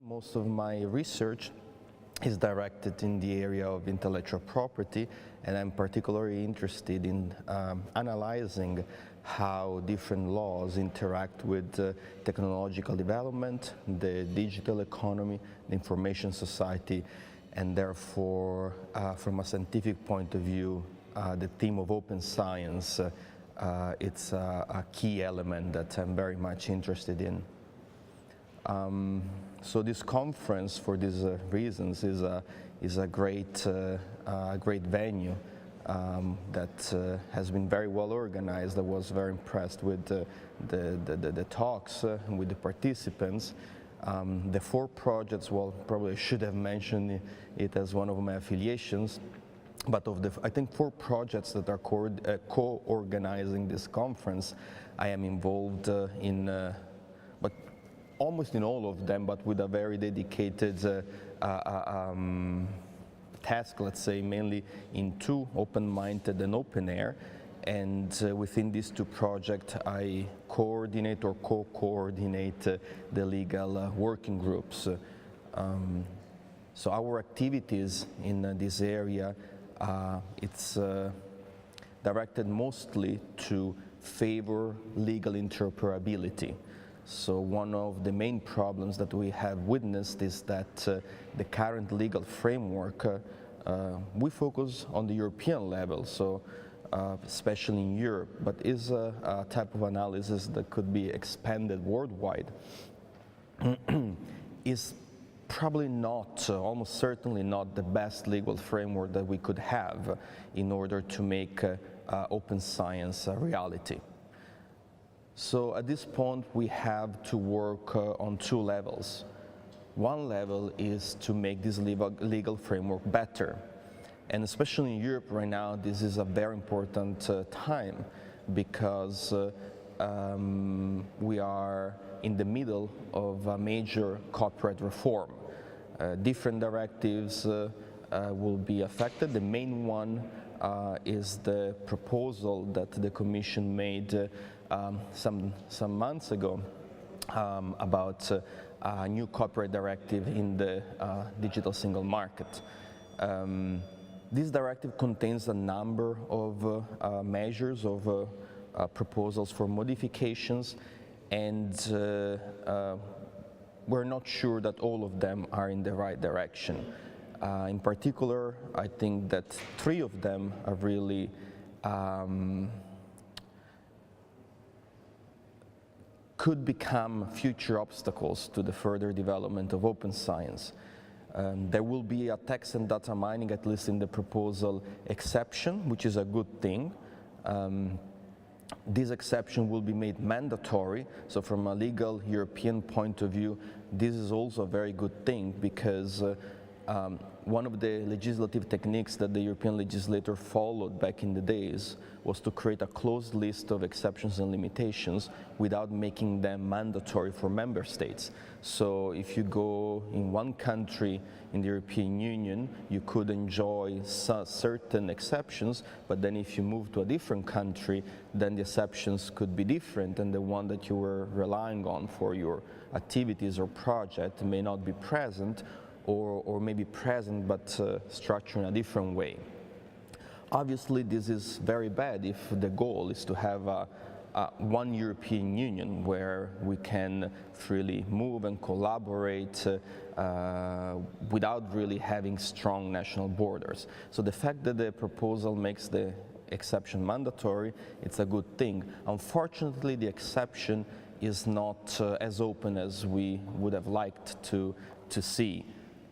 Most of my research is directed in the area of intellectual property, and I'm particularly interested in analyzing how different laws interact with technological development, the digital economy, the information society, and therefore, from a scientific point of view, the theme of open science, it's a key element that I'm very much interested in. So this conference, for these reasons, is a great venue that has been very well organized. I was very impressed with the talks with the participants. The 4 projects, well, probably should have mentioned it as one of my affiliations, but of the, I think, 4 projects that are co-organizing this conference, I am involved in, but almost in all of them, but with a very dedicated task, let's say, mainly in 2, open-minded and OpenAIRE. And within these 2 projects, I coordinate or co-coordinate the legal working groups. So our activities in this area, it's directed mostly to favor legal interoperability. So one of the main problems that we have witnessed is that the current legal framework, we focus on the European level, so especially in Europe, but is a type of analysis that could be expanded worldwide, is probably not, almost certainly not the best legal framework that we could have in order to make open science a reality. So at this point, we have to work on 2 levels. One level is to make this legal framework better. And especially in Europe right now, this is a very important time because we are in the middle of a major copyright reform. Different directives will be affected. The main one is the proposal that the Commission made some months ago about a new copyright directive in the digital single market. This directive contains a number of measures, of proposals for modifications, and we're not sure that all of them are in the right direction. In particular, I think that 3 of them are really could become future obstacles to the further development of open science. There will be a text and data mining, at least in the proposal, exception, which is a good thing. This exception will be made mandatory, so from a legal European point of view, this is also a very good thing because one of the legislative techniques that the European legislator followed back in the days was to create a closed list of exceptions and limitations without making them mandatory for member states. So if you go in one country in the European Union, you could enjoy certain exceptions, but then if you move to a different country, then the exceptions could be different, and the one that you were relying on for your activities or project may not be present, or maybe present but structured in a different way. Obviously, this is very bad if the goal is to have one European Union where we can freely move and collaborate without really having strong national borders. So the fact that the proposal makes the exception mandatory, it's a good thing. Unfortunately, the exception is not as open as we would have liked to see.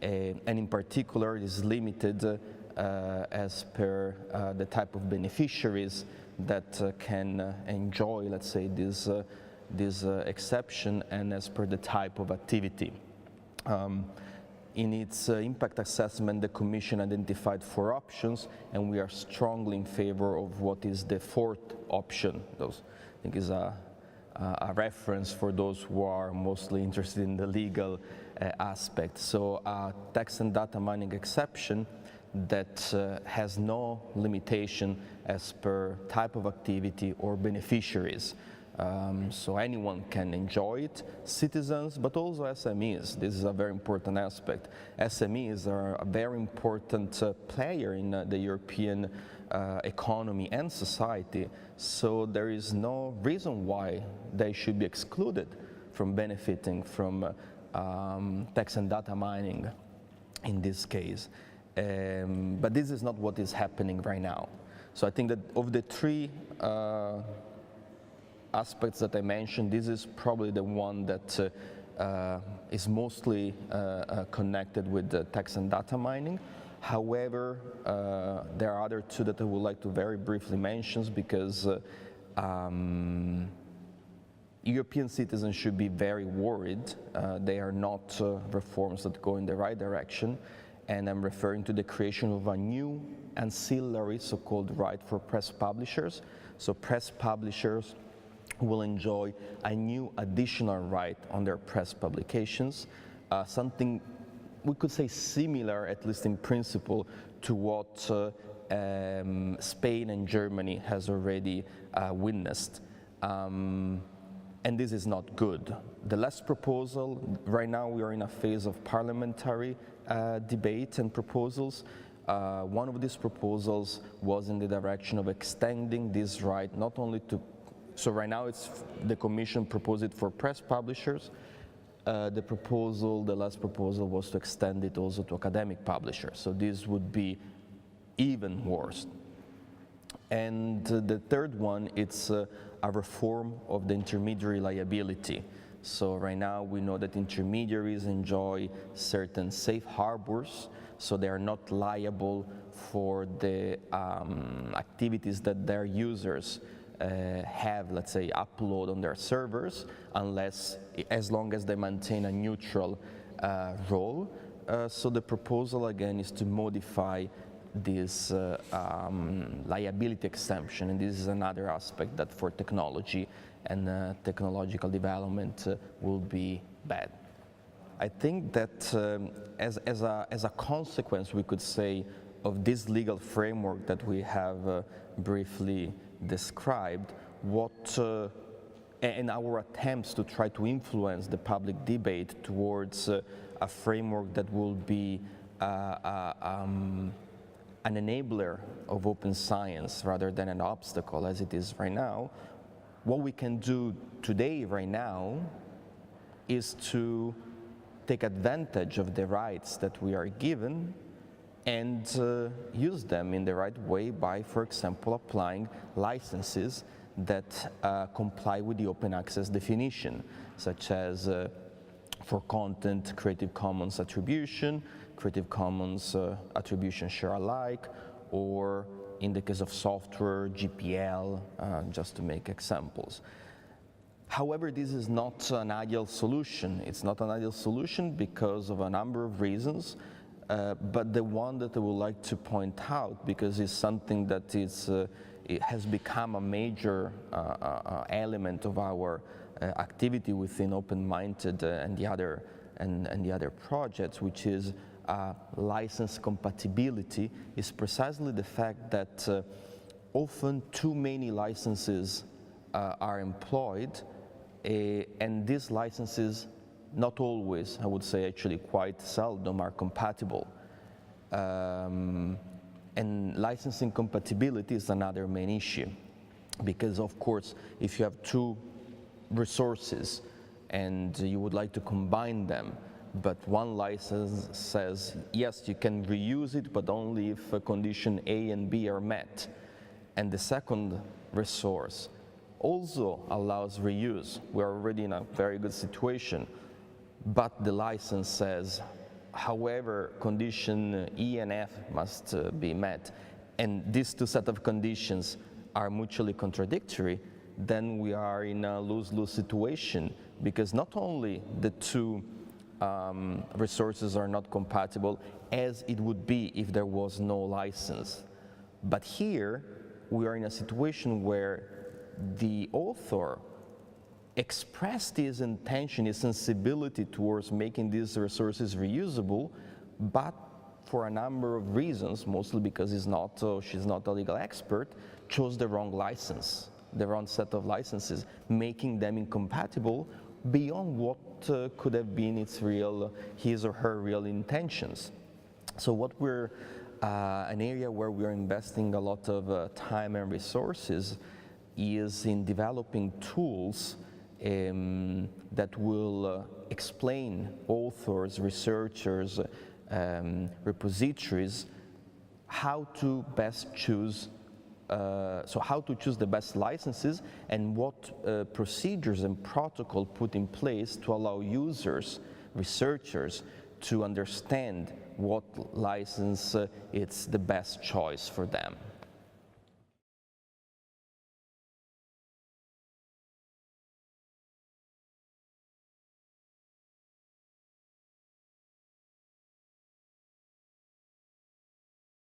And in particular, it is limited as per the type of beneficiaries that can enjoy, let's say, this exception, and as per the type of activity. In its impact assessment, the Commission identified 4 options, and we are strongly in favor of what is the 4th option. Those, I think, is a reference for those who are mostly interested in the legal aspect. So a text and data mining exception that has no limitation as per type of activity or beneficiaries. So anyone can enjoy it, citizens, but also SMEs. This is a very important aspect. SMEs are a very important player in the European economy and society, so there is no reason why they should be excluded from benefiting from text and data mining in this case. But this is not what is happening right now. So I think that of the three aspects that I mentioned, this is probably the one that is mostly connected with the text and data mining. However, there are other two that I would like to very briefly mention because European citizens should be very worried. They are not reforms that go in the right direction, and I'm referring to the creation of a new ancillary so-called right for press publishers. So press publishers will enjoy a new additional right on their press publications, something we could say similar, at least in principle, to what Spain and Germany has already witnessed. And this is not good. The last proposal, right now we are in a phase of parliamentary debate and proposals. One of these proposals was in the direction of extending this right not only to, so right now it's the Commission proposed it for press publishers. The last proposal was to extend it also to academic publishers. So this would be even worse. And the third one, it's a reform of the intermediary liability. So right now we know that intermediaries enjoy certain safe harbors, so they are not liable for the activities that their users have, let's say, upload on their servers, as long as they maintain a neutral role. So the proposal again is to modify this liability exemption, and this is another aspect that for technology and technological development will be bad. I think that as a consequence, we could say, of this legal framework that we have briefly described, and our attempts to try to influence the public debate towards a framework that will be an enabler of open science rather than an obstacle as it is right now, what we can do today, right now, is to take advantage of the rights that we are given and use them in the right way by, for example, applying licenses that comply with the open access definition, such as for content, Creative Commons attribution, Creative Commons attribution share alike, or in the case of software, GPL, just to make examples. However, this is not an ideal solution. It's not an ideal solution because of a number of reasons, but the one that I would like to point out, because it's something that it has become a major element of our activity within Open-Minded and the other projects, which is license compatibility, is precisely the fact that often too many licenses are employed, and these licenses, not always, I would say actually quite seldom, are compatible. And licensing compatibility is another main issue, because of course if you have two resources and you would like to combine them, but one license says, yes, you can reuse it, but only if condition A and B are met, and the second resource also allows reuse, we're already in a very good situation, but the license says, however, condition E and F must be met, and these two set of conditions are mutually contradictory, then we are in a lose-lose situation, because not only the two resources are not compatible as it would be if there was no license, but here we are in a situation where the author expressed his intention, his sensibility towards making these resources reusable, but for a number of reasons, mostly because she's not a legal expert, chose the wrong license. their own set of licenses, making them incompatible beyond what could have been his or her real intentions. So what we're an area where we're investing a lot of time and resources is in developing tools that will explain authors, researchers, repositories how to best choose how to choose the best licenses and what procedures and protocol put in place to allow users, researchers, to understand what license it's the best choice for them.